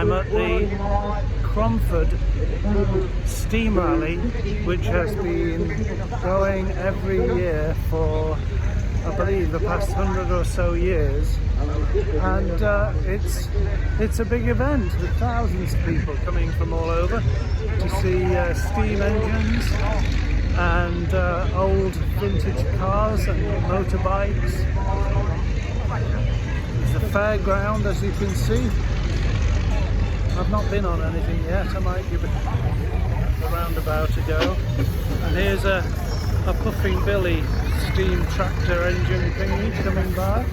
I'm at the Cromford Steam Rally, which has been going every year for, I believe, the past 100 or so years, and it's a big event with thousands of people coming from all over to see steam engines and old vintage cars and motorbikes. There's a fairground, as you can see. I've not been on anything yet. I might give it a roundabout a go. And here's a Puffing Billy steam tractor engine thingy coming by.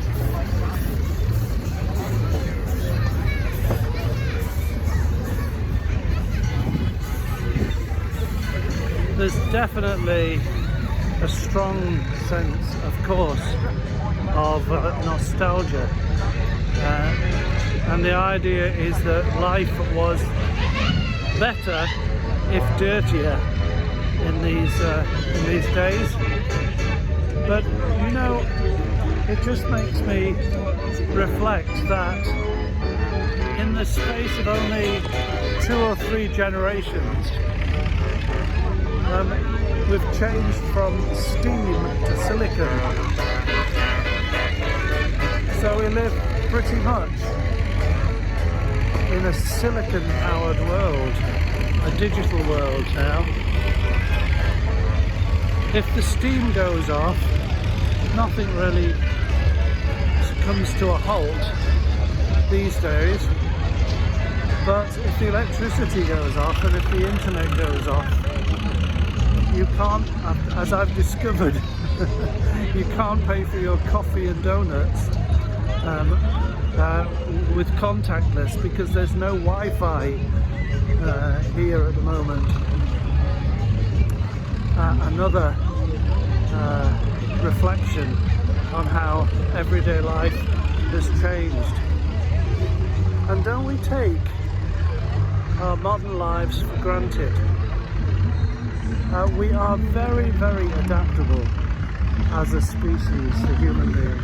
There's definitely a strong sense, of course, of nostalgia. And the idea is that life was better if dirtier in these days. But you know, it just makes me reflect that in the space of only 2 or 3 generations, we've changed from steam to silicon. So we live pretty much in a silicon-powered world, a digital world now. If the steam goes off, nothing really comes to a halt these days. But if the electricity goes off and if the internet goes off, you can't, as I've discovered, you can't pay for your coffee and donuts with contactless, because there's no Wi-Fi here at the moment. Another reflection on how everyday life has changed. And don't we take our modern lives for granted? We are very, very adaptable as a species, the human being.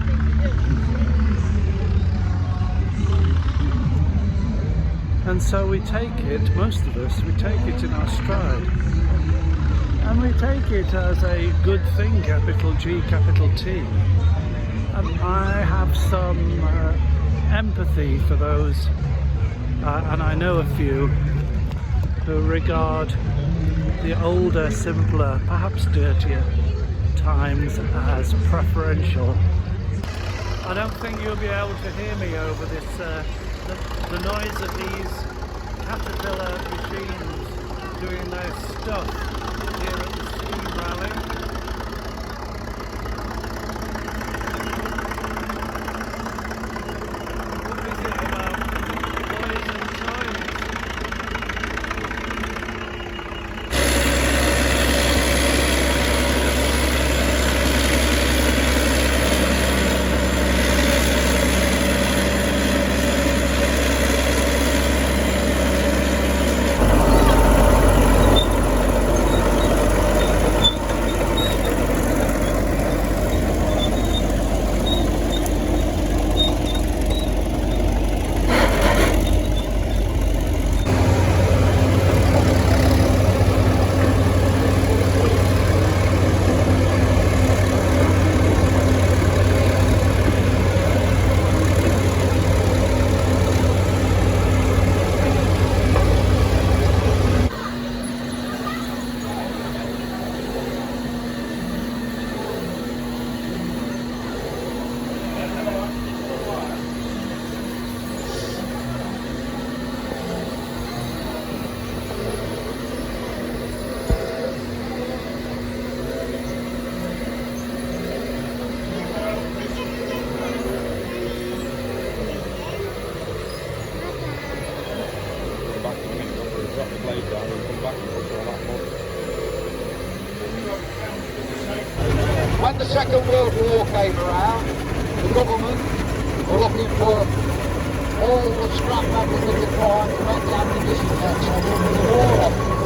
And so we take it, most of us, we take it in our stride. And we take it as a good thing, capital G, capital T. And I have some empathy for those, and I know a few, who regard the older, simpler, perhaps dirtier times as preferential. I don't think you'll be able to hear me over this, the noise of these Caterpillar machines doing their stuff here at the Steam Rally. What is it about boys and toys? When the Second World War came around, the government were looking for all the scrap metals of the crime to make the ammunition tanks on the war effort.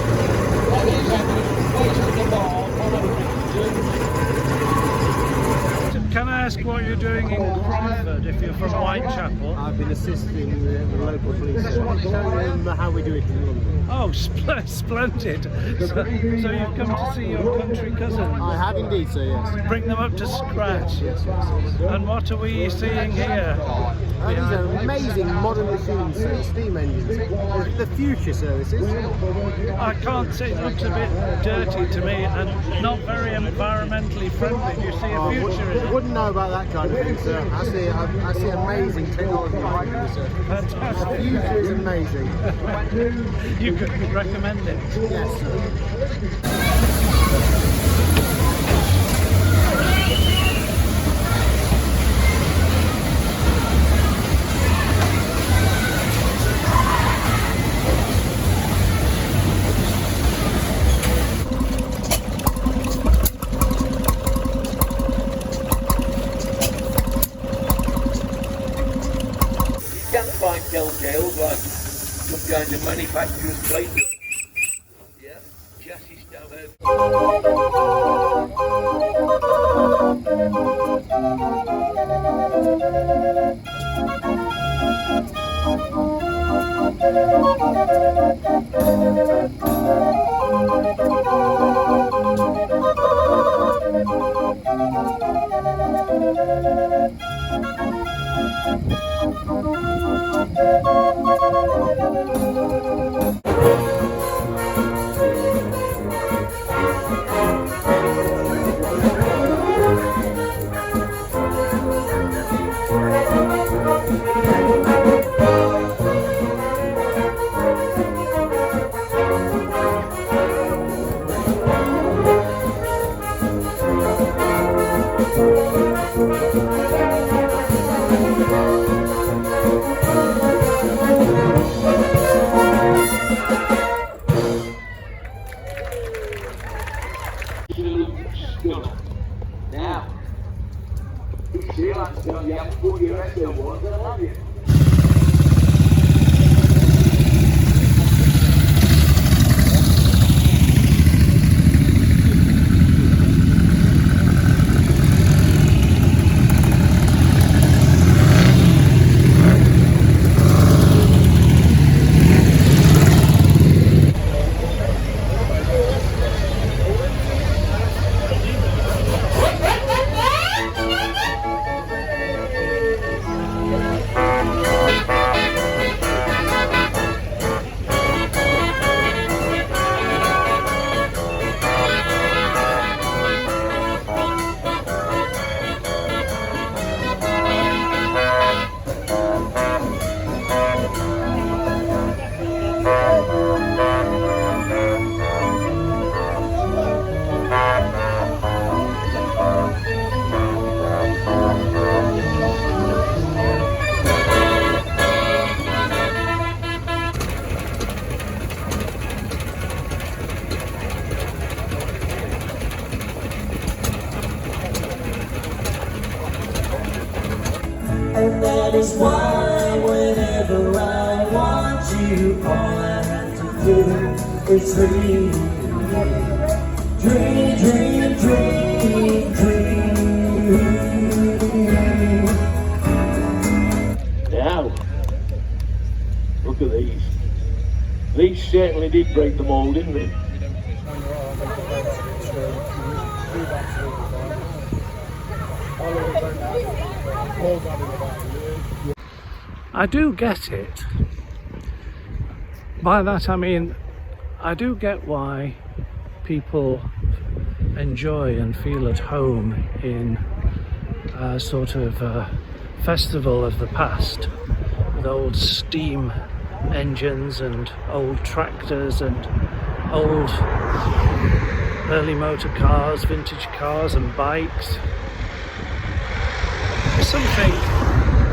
Now these engines placed in the bar full of Can I ask what you're doing in Cromford if you're from Whitechapel? I've been assisting the local police service. Show them how we do it in London. Oh, splendid. So you've come to see your country cousins. I have indeed, sir, yes. Bring them up to scratch. Yes. And what are we seeing here? These are amazing modern machines, sir, steam engines. The future services. I can't say, it looks a bit dirty to me and not very environmentally friendly. Do you see a future in it? Wouldn't know about that kind of thing, sir. I see amazing technology behind you, sir. Fantastic. The future is amazing. You could recommend it? Yes, sir. You can't find telltales like some kind of manufacturer's plate. Yeah, chassis stuff now. See, I'm telling you, I'm 40 years old, I love you. And that is why whenever I want you, all I have to do is dream. Dream, dream, dream, dream. Now, look at these. These certainly did break the mold, didn't they? I do get it. By that I mean, I do get why people enjoy and feel at home in a sort of festival of the past with old steam engines and old tractors and old early motor cars, vintage cars and bikes. Something,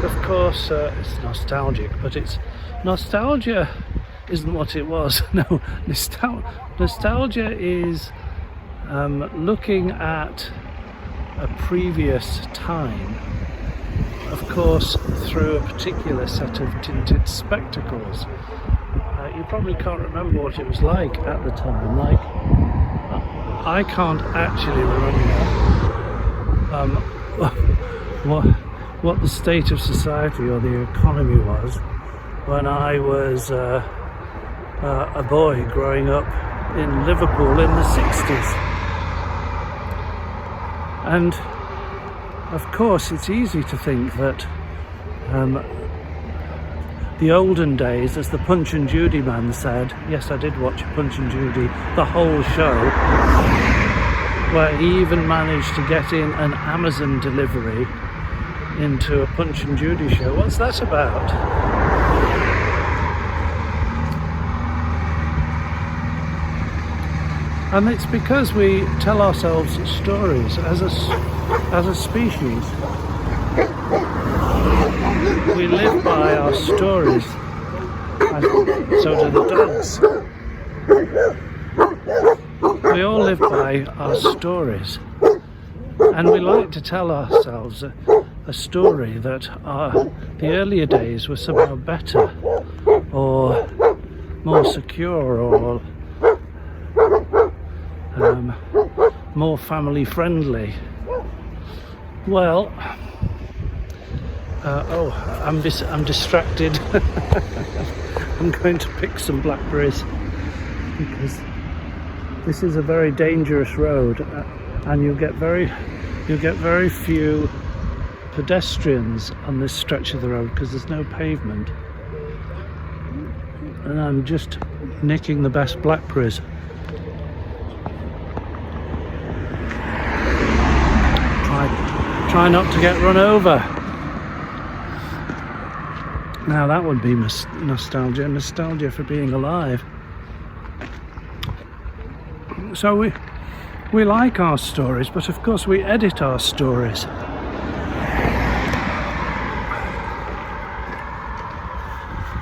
of course, it's nostalgic, but it's nostalgia isn't what it was. No, nostalgia is looking at a previous time, of course, through a particular set of tinted spectacles. You probably can't remember what it was like at the time. Like, I can't actually remember what the state of society or the economy was when I was a boy growing up in Liverpool in the 60s. And of course it's easy to think that the olden days, as the Punch and Judy man said, yes, I did watch Punch and Judy, the whole show, where he even managed to get in an Amazon delivery into a Punch and Judy show. What's that about? And it's because we tell ourselves stories as a species. We live by our stories, and so do the dogs. We all live by our stories, and we like to tell ourselves a story that the earlier days were somehow better, or more secure, or more family friendly. Well, I'm distracted. I'm going to pick some blackberries because this is a very dangerous road, and you get very few pedestrians on this stretch of the road because there's no pavement. And I'm just nicking the best blackberries. Try not to get run over. Now that would be nostalgia for being alive. So we like our stories, but of course we edit our stories.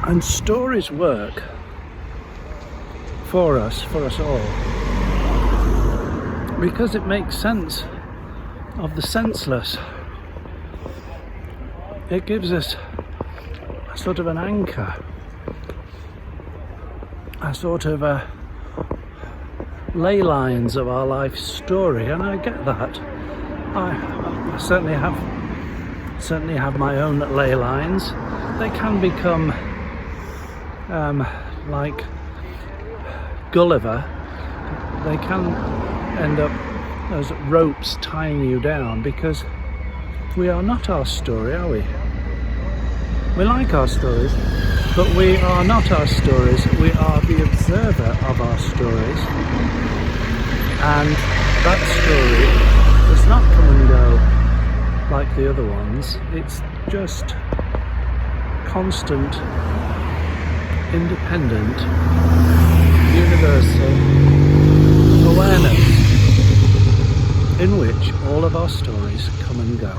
And stories work for us all, because it makes sense of the senseless. It gives us a sort of an anchor, a sort of a ley lines of our life story, and I get that. I certainly have my own ley lines. They can become like Gulliver. They can end up as ropes tying you down, because we are not our story, are we? We like our stories, but we are not our stories. We are the observer of our stories, and that story does not come and go like the other ones. It's just constant, independent, universal awareness in which all of our stories come and go.